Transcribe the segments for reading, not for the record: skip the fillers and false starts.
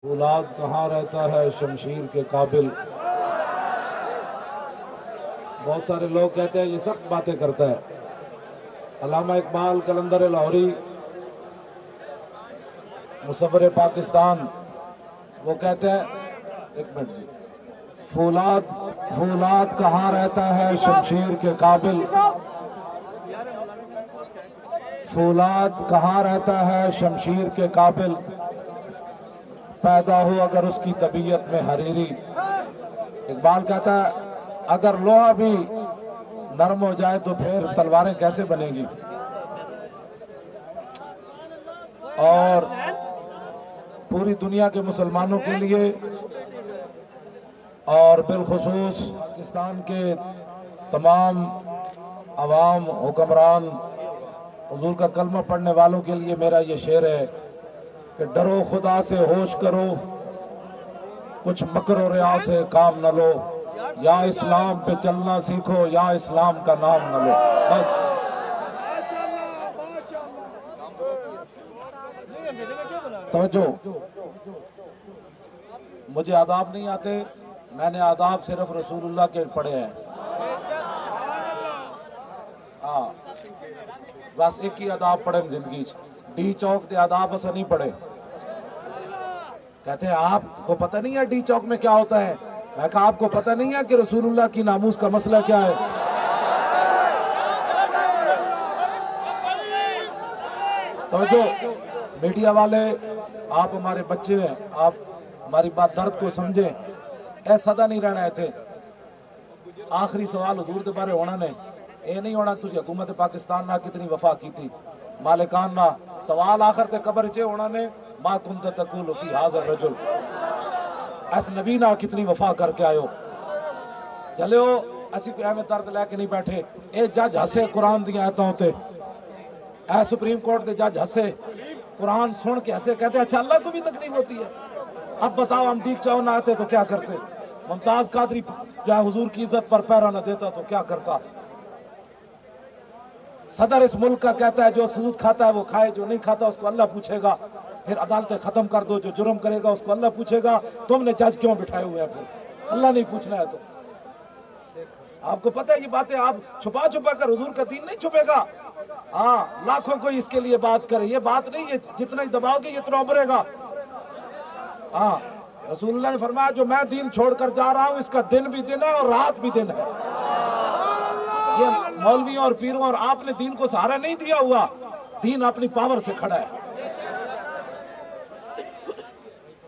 فولاد کہاں رہتا ہے شمشیر کے قابل. بہت سارے لوگ کہتے ہیں یہ سخت باتیں کرتا ہے. علامہ اقبال قلندر لاہوری مصور پاکستان وہ کہتے ہیں، ایک منٹ جی، فولاد کہاں رہتا ہے شمشیر کے قابل. فولاد کہاں رہتا ہے شمشیر کے قابل، پیدا ہو اگر اس کی طبیعت میں حریری. اقبال کہتا ہے اگر لوہا بھی نرم ہو جائے تو پھر تلواریں کیسے بنیں گی. اور پوری دنیا کے مسلمانوں کے لیے اور بالخصوص پاکستان کے تمام عوام حکمران حضور کا کلمہ پڑھنے والوں کے لیے میرا یہ شعر ہے کہ ڈرو خدا سے ہوش کرو، کچھ مکر و ریا سے کام نہ لو، یا اسلام پہ چلنا سیکھو یا اسلام کا نام نہ لو. بس توجہ، مجھے آداب نہیں آتے، میں نے آداب صرف رسول اللہ کے پڑھے ہیں. ہاں بس ایک ہی آداب پڑھے زندگی ڈی چوک دے آداب اسا نہیں پڑھے. کہتے ہیں آپ کو پتہ نہیں ہے ڈی چوک میں کیا ہوتا ہے. میں کہا آپ کو پتہ نہیں ہے کہ رسول اللہ کی ناموس کا مسئلہ کیا ہے. توجہ میڈیا والے، آپ ہمارے بچے ہیں، آپ ہماری بات درد کو سمجھیں. اے سدا نہیں رہنا ہے تھے. آخری سوال حضور دے بارے ہونا نے اے نہیں ہونا تجھے حکومت پاکستان نہ کتنی وفا کی تھی مالکان نہ. سوال آخر تے قبر چے ہونا نے ما کنت تقول فی ھذا الرجل، اس نبی نہ کتنی وفا کر کے آئے ہو. چلے ہو اسی کوئی اہم درد لے کے نہیں بیٹھے. اے جج ہسے قرآن دیا آیتوں تے، اے سپریم کورٹ دے جج ہسے قرآن سن کے ہسے، کہتے اچھا اللہ کو بھی تکلیف ہوتی ہے. اب بتاؤ ہم ٹھیک چاہو نہ آتے تو کیا کرتے. ممتاز قادری کیا حضور کی عزت پر پیرا نہ دیتا تو کیا کرتا. صدر اس ملک کا کہتا ہے جو سود کھاتا ہے وہ کھائے، جو نہیں کھاتا اس کو اللہ پوچھے گا. پھر عدالتیں ختم کر دو، جو جرم کرے گا اس کو اللہ پوچھے گا. تم نے جج کیوں بٹھائے ہوئے ہیں؟ پھر اللہ نہیں پوچھنا ہے تو آپ کو پتہ ہے یہ باتیں آپ چھپا چھپا کر، حضور کا دین نہیں چھپے گا. ہاں لاکھوں کوئی اس کے لیے بات کرے، یہ بات نہیں، یہ جتنا ہی دباؤ گے اتنا ابھرے گا. ہاں رسول اللہ نے فرمایا جو میں دین چھوڑ کر جا رہا ہوں اس کا دن بھی دن ہے اور رات بھی دن ہے. یہ مولویوں اور پیروں اور آپ نے دین کو سہارا نہیں دیا ہوا، دین اپنی پاور سے کھڑا ہے.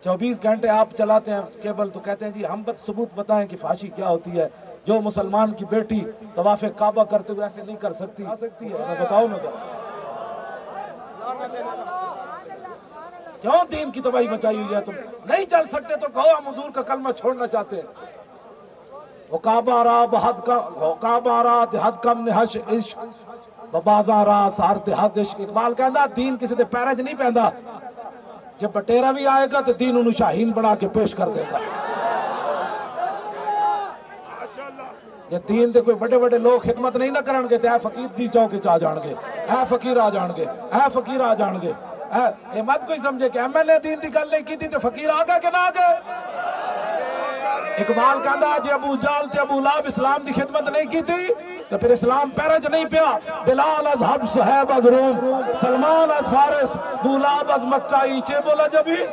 24 گھنٹے آپ چلاتے ہیں کیبل تو کہتے ہیں جی ہم ثبوت بتائیں کہ فحاشی کیا ہوتی ہے. جو مسلمان کی بیٹی طواف کعبہ کرتے ہوئے ایسے نہیں کر سکتی ہے، میں بتاؤ نا. کیوں دین کی تباہی مچائی ہوئی ہے؟ تم نہیں چل سکتے تو کہو ہم حضور کا کلمہ چھوڑنا چاہتے ہیں. کعبہ را دہد کم نہش عشق بازاں را سار دہد عشق. اقبال کہندا دین کسی دے پیرے چ نہیں پیندا، جب بٹیرا بھی آئے گا تو دین انہوں شاہین بنا کے پیش کر دے گا. یہ دین دے کوئی بڑے بڑے لوگ خدمت نہیں نہ کرن گے تے اے فقیر دی چوک چ آ جان گے، اے فقیر آ جان گے، اے فقیر آ جان گے. اے مت کوئی سمجھے کہ ایم ایل اے دین دی گل نہیں کیتی تے فقیر آ گئے کہ نہ آ گئے. اقبال کہندا جے ابو جال تے ابو لہب اسلام دی خدمت نہیں کیتی تو پھر اسلام پیرے چ نہیں پیا. بلال از حبش، صہیب از روم، سلمان از فارس، دولاب از مکہ، ایچے بولا جبیس.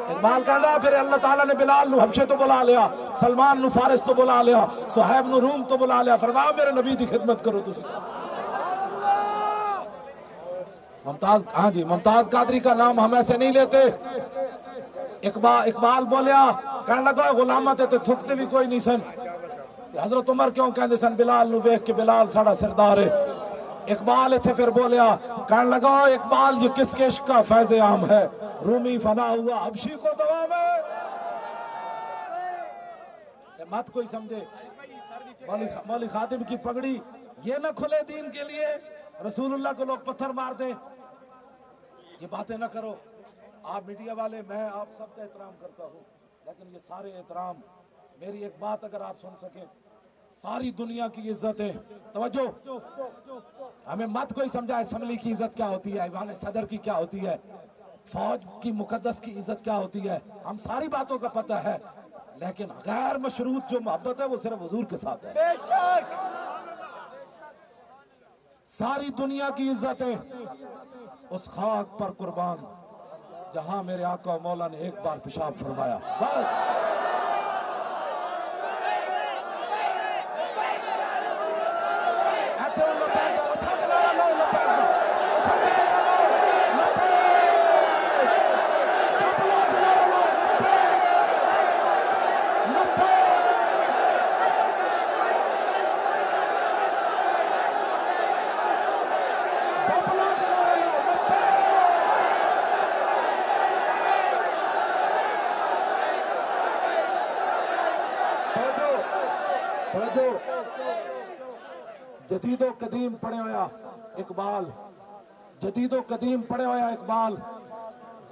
اقبال کہندا پھر اللہ تعالیٰ نے بلال نو حبشے تو بلا لیا، سلمان نو فارس تو بلا لیا، صہیب نو روم تو بلا لیا. فرمایا میرے نبی دی خدمت کرو تسی. ہاں جی ممتاز قادری کا نام ہم ایسے نہیں لیتے. اقبال بولیا کہنے لگا غلامت تے تھکتے بھی کوئی نہیں سن. حضرت عمر کیوں کہندے سن بلال نو ویکھ کے بلال ساڑا سردار ہے. اقبال اتھے پھر بولیا کہنے لگا اقبال یہ کس کے عشق کا فیض عام ہے، رومی فنا ہوا حبشی کو دوام ہے. مت کوئی سمجھے مولی خادم کی پگڑی یہ نہ کھلے دین کے لیے، رسول اللہ کو لوگ پتھر مار دیں. یہ باتیں نہ کرو. آپ میڈیا والے، میں آپ سب کا احترام کرتا ہوں، لیکن یہ سارے احترام، میری ایک بات اگر آپ سن سکیں، ساری دنیا کی عزت ہے. توجہ، ہمیں مت کوئی سمجھا اسمبلی کی عزت کیا ہوتی ہے، ایوان صدر کی کیا ہوتی ہے. فوج کی مقدس کی عزت کیا ہوتی ہے ہم ساری باتوں کا پتہ ہے، لیکن غیر مشروط جو محبت ہے وہ صرف حضور کے ساتھ ہے۔ بے شک ساری دنیا کی عزتیں اس خاک پر قربان جہاں میرے آقا و مولا نے ایک بار پیشاب فرمایا، بس۔ ایسے ان لبیک کو اچھا کے نعرہ لو، لبیک کا اچھا کے نعرہ لو، لبیک چپلا کے نعرہ لو، لبیک لبیک چپلا کے نعرہ لو، لبیک۔ توجہ جدید و قدیم پڑھے ہویا اقبال، جدید و قدیم پڑھے ہویا اقبال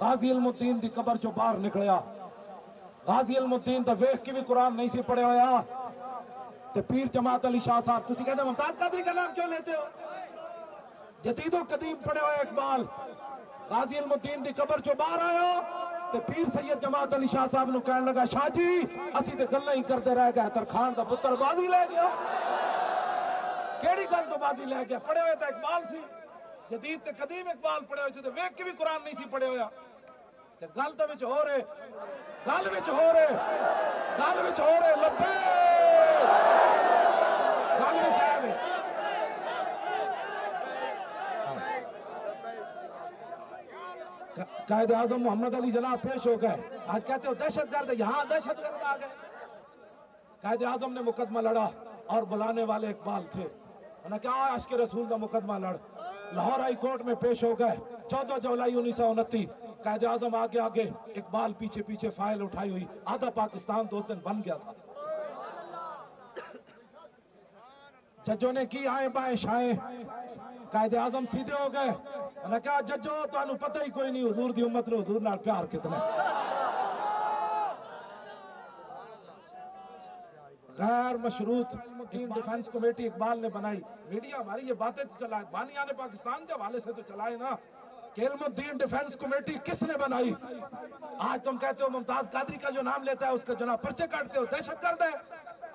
غازی علم الدین دی قبر چو باہر نکلیا، غازی علم الدین تے ویکھ کے بھی قرآن نہیں سی پڑھے ہویا تے پیر جماعت علی شاہ صاحب تسی کہتے ممتاز قادری کا نام کیوں لیتے ہو؟ جدید و قدیم پڑھے ہویا اقبال غازی علم الدین دی قبر چو باہر آیا تے پیر سید جماعت علی شاہ صاحب نو کہنے لگا شاہ جی اسی تے گلاں ہی کرتے رہ گئے ترخان دا پتر بازی لے گیا۔ کیڑی گل تو بازی لے گیا؟ پڑھے ہوئے تے اقبال سی، جدید تے قدیم اقبال پڑھے ہوئے سی تے ویکھ کے بھی قرآن نہیں سی پڑھے ہویا تے گل تے وچ ہو رہے، گل وچ ہو رہے، گل وچ ہو رہے، لبیک گل وچ آ گئے۔ قائد اعظم محمد علی جناح پیش ہو گئے، آج کہتے ہو دہشت گرد، یہاں دہشت گرد آ گئے۔ قائد اعظم نے مقدمہ لڑا اور بلانے والے اقبال تھے، انہوں نے کہا عشق رسول کا مقدمہ لڑ، لاہور ہائی کورٹ میں پیش ہو گئے 14 جولائی 1929۔ قائد اعظم آگے آگے، اقبال پیچھے پیچھے، فائل اٹھائی ہوئی، آدھا پاکستان تو اس دن بن گیا تھا۔ ججوں نے کی آئیں بائیں شائیں، قائد اعظم سیدھے ہو گئے، انہوں نے کہا ججو تو انہوں پتہ ہی کوئی نہیں حضور دی امت نے حضور نال پیار کتنا ہے۔ غیر مشروط دین ڈیفنس کمیٹی اقبال نے بنائی، میڈیا ہماری یہ باتیں تو چلائے، بانیان پاکستان کے حوالے سے تو چلائے نا کہ علم الدین ڈیفنس کمیٹی کس نے بنائی؟ آج تم کہتے ہو ممتاز قادری کا جو نام لیتا ہے اس کا جناب پرچے کاٹتے ہو، دہشت گرد ہے،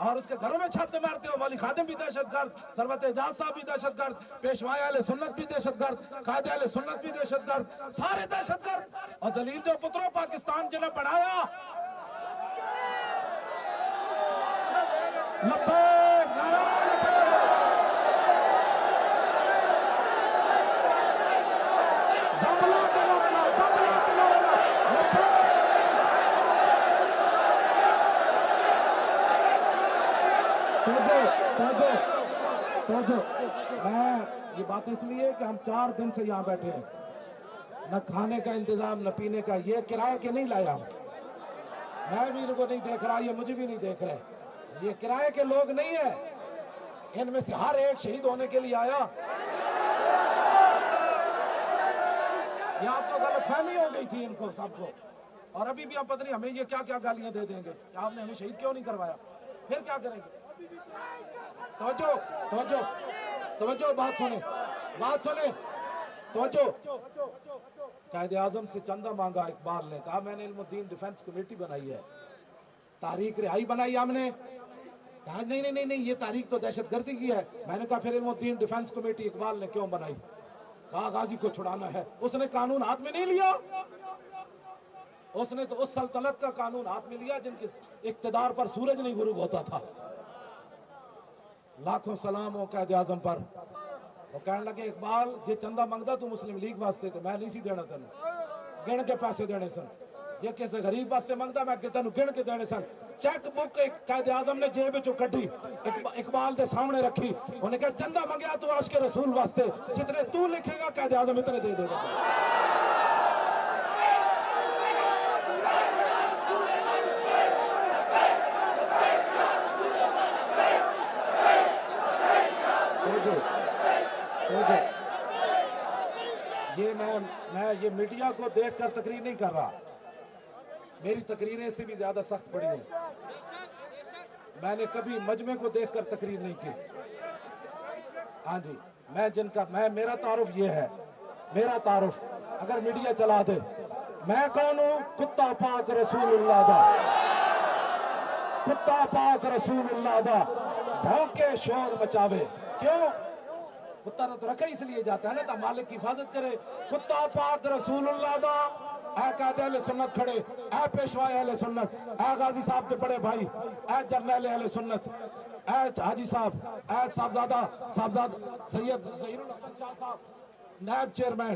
اور اس کے گھروں میں چھاپے مارتے ہو، مولی خادم بھی دہشت گرد، ثروت اعجاز صاحب بھی دہشت گرد، پیشوائے اہل سنت بھی دہشت گرد، قائد اہل سنت بھی دہشت گرد، سارے دہشت گرد، اور ذلیل جو پتروں پاکستان جنہیں بڑھایا لبیک نعرہ جملہ کے نعرہ، جملہ کے نعرہ، توجہ میں یہ بات اس لیے کہ ہم 4 دن سے یہاں بیٹھے ہیں، نہ کھانے کا انتظام نہ پینے کا، یہ کرایہ کے نہیں لایا ہوں، میں بھی ان کو نہیں دیکھ رہا، یہ مجھے بھی نہیں دیکھ رہے، یہ کرائے کے لوگ نہیں ہیں، ان میں سے ہر ایک شہید ہونے کے لیے آیا۔ یہ آپ کو غلط فہمی ہو گئی تھی ان کو سب کو، اور ابھی بھی ہم پتہ نہیں ہمیں یہ کیا کیا گالیاں دے دیں گے کہ آپ نے ہمیں شہید کیوں نہیں کروایا، پھر کیا کریں گے؟ توجہ توجہ توجہ، بات سنیں، بات سنیں، توجہ۔ قائد اعظم سے چندہ مانگا اقبال نے، کہا میں نے علم الدین ڈیفنس کمیٹی بنائی ہے، تحریک رہائی بنائی ہم نے، کہا نہیں نہیں نہیں یہ تحریک تو دہشت گردی کی ہے، میں نے کہا پھر علم الدین ڈیفنس کمیٹی اقبال نے کیوں بنائی؟ کہا غازی کو چھڑانا ہے، اس نے قانون ہاتھ میں نہیں لیا، اس نے تو اس سلطنت کا قانون ہاتھ میں لیا جن کے اقتدار پر سورج نہیں غروب ہوتا تھا۔ لاکھوں سلام ہو قائد اعظم پر، وہ کہنے لگے اقبال یہ چندہ منگتا تو مسلم لیگ واسطے تھے، میں نہیں سی دینا تین، گن کے پیسے دینے سن، یہ کسی غریب واسطے منگتا میں تینوں گن کے دینے سن۔ چیک بک قائد اعظم نے جیب چوں کڈی، اقبال دے سامنے رکھی، انہوں نے کہا چندہ منگیا تو عشق رسول واسطے، جتنے تو لکھے گا قائد اعظم اتنے دے دے گا۔ یہ میڈیا کو دیکھ کر تقریر نہیں کر رہا، میری تقریریں سے بھی زیادہ سخت پڑی ہیں، میں نے کبھی مجمع کو دیکھ کر تقریر نہیں کی۔ ہاں جی، میرا تعارف یہ ہے، میرا تعارف اگر میڈیا چلا دے میں کون ہوں؟ کتا پاک رسول اللہ دا، کتا پاک رسول اللہ دا بھونکے شور مچاوے. کیوں؟ کتا تو رکھا اس لیے جاتا ہے نا تا مالک کی حفاظت کرے. کتا پاک رسول اللہ دا. اے قائد اہل سنت کھڑے، اے پیشوائے اہل سنت، اے غازی صاحب تے بڑے بھائی، اے جرنیل اہل سنت، اے حاجی صاحب، اے صاحبزادہ سید ظہیر الحسن شاہ صاحب نائب چیئرمین،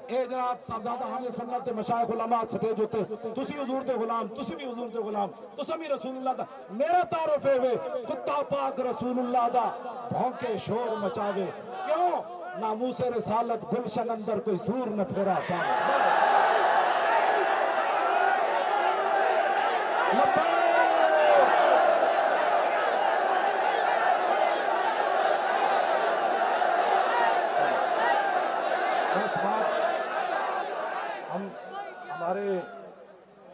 اے جناب صاحبزادہ اہل سنت تے مشائخ علماء سٹیج ہوتے. تسی حضور دے غلام، تسی بھی حضور دے غلام، تسی بھی رسول اللہ دا. میرا تعارف ہے وے کتا پاک رسول اللہ دا بھونکے شور مچاوے. کیوں؟ ناموس رسالت گلشن اندر کوئی سور نہ پھیرا پائے. ہمارے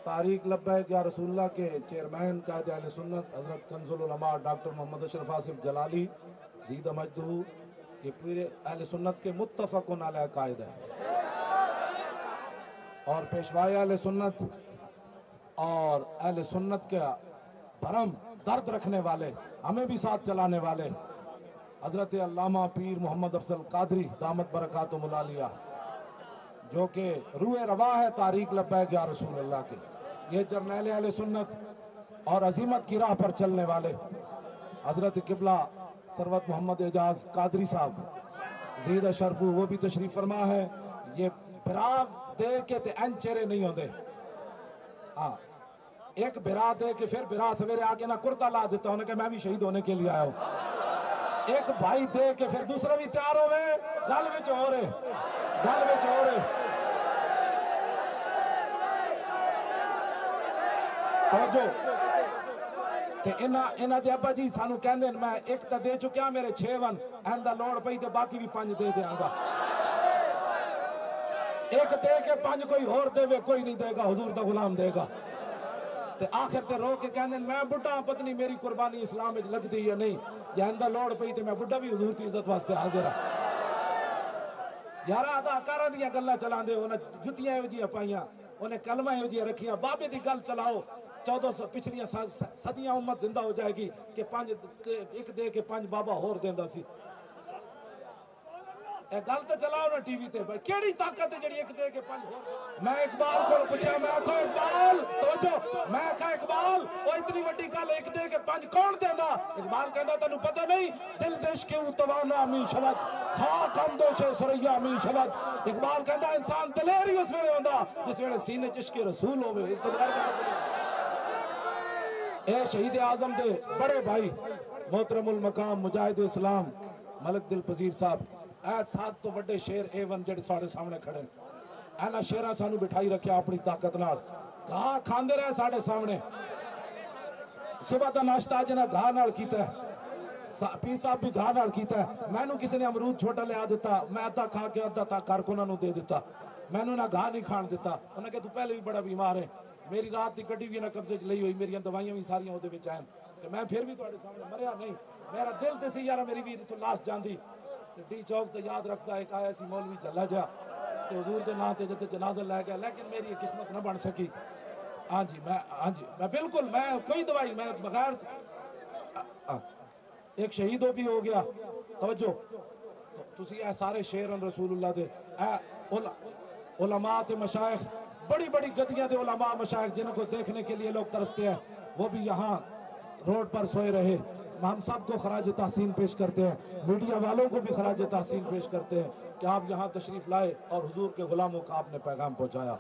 تاریخ لبیک یا رسول اللہ کے چیئرمین قائد اہل سنت حضرت کنز العلماء ڈاکٹر محمد اشرف آصف جلالی زید مجدہ یہ پورے اہل سنت کے متفقن علیہ قائد ہیں، اور پیشوائے اہل سنت اور اہل سنت کا بھرم درد رکھنے والے، ہمیں بھی ساتھ چلانے والے حضرت علامہ پیر محمد افضل قادری دامت برکاتہم العالیہ، جو کہ روح رواں ہے تاریخ لبیک یا رسول اللہ کے. یہ جرنیل اہل سنت اور عظیمت کی راہ پر چلنے والے حضرت قبلہ سروت محمد اعجاز قادری صاحب زید شرفو وہ بھی تشریف فرما ہے. یہ برا دے کے تے این چہرے نہیں ہوندے. ہاں ایک برا دے کے پھر برا سویرے آ کے نہ کرتا لا دیتا انہیں کہ میں بھی شہید ہونے کے لیے آیا ہوں. ایک بھائی دے کے پھر دوسرا بھی تیار ہوئے گل وچ ہو رہے گل وچ ہو رہے. توجہ تے انہاں دے ابا جی سانو کہندے میں ایک تا دے چکیا میرے 6 ون ایندا لوڑ پئی تے باقی بھی 5 دے دیاں گا. ایک دے کے 5 کوئی اور دے وے کوئی نہیں دے گا، حضور دا غلام دے گا. تے آخر تے رو کے کہندے میں بڑھا پتنی میری قربانی اسلام وچ لگدی یا نہیں، جے ایندا لوڑ پئی تے میں بڑھا بھی حضور دی عزت واسطے حاضر ہاں. یارا اداکاراں دیاں گلاں چلاندے انہاں جتیاں ایو جیاں پائیاں، انہیں کلمہ ایو جیاں رکھیاں. بابے دی گل چلاؤ 1400 پچھلیاں صدیاں امت زندہ ہو جائے گی کہ 5 ایک دے کے 5 بابا ہور دیندا سی. اے گل تے چلاؤ نا ٹی وی تے بھائی کیڑی طاقت ہے جڑی ایک دے کے 5 ہور. میں اقبال کو پوچھا، میں آکھو اقبال توجہ، میں آکھا اقبال او اتنی وڈی گل ایک دے کے 5 کون دیندا؟ اقبال کہندا تینوں پتہ نہیں دل سے عشق توانا می شود خاک ہم دوش سریا می شود. اقبال کہندا انسان دلیر ہی اس ویلے ہوندا جس ویلے سینے چ عشق رسول ہوے. اس تو اے شہید اعظم دے بڑے بھائی محترم المقام مجاہد اسلام ملک دل پذیر صاحب، اے 7 تو بڑے شیر A1 جڑے ساڑے سامنے کھڑے اینا شیراں سانو بٹھائی رکھیا اپنی طاقت نال. گھا کھاندے رہے ساڑے سامنے، صبح دا ناشتہ جنہ گھا نال کیتا ہے، پیر صاحب بھی گھا نال کیتا ہے. میں نو کسی نے امرود چھوٹا لیا دیتا، میں ادھا کھا کے ادھا تا کارکناں نو دے دیتا. میں نو نہ گھا نہیں کھان دیتا. انہیں کہ تو پہلے بھی بڑا بیمار ہے، میری رات دی گڈی بھی نہ قبضے چ لئی ہوئی، میری دوائیاں بھی ساریاں اودے وچ ہیں تے میں پھر بھی تواڈے سامنے مریا نہیں. میرا دل تے سی یارا میری بھی تو لاش جاندی ڈی چوک تے یاد رکھتا ایک آیا سی مولوی چلا جا تے حضور دے نام تے جتے جنازہ لے گیا، لیکن میری یہ قسمت نہ بن سکی. ہاں جی میں بالکل میں کوئی دوائی میں بغیر ایک شہید ہو بھی ہو گیا. توجہ تسی اے سارے شیرن رسول اللہ دے اے علماء تے مشائخ بڑی بڑی گدیاں دے علماء مشائخ جن کو دیکھنے کے لیے لوگ ترستے ہیں، وہ بھی یہاں روڈ پر سوئے رہے. ہم سب کو خراج تحسین پیش کرتے ہیں، میڈیا والوں کو بھی خراج تحسین پیش کرتے ہیں کہ آپ یہاں تشریف لائے اور حضور کے غلاموں کا آپ نے پیغام پہنچایا.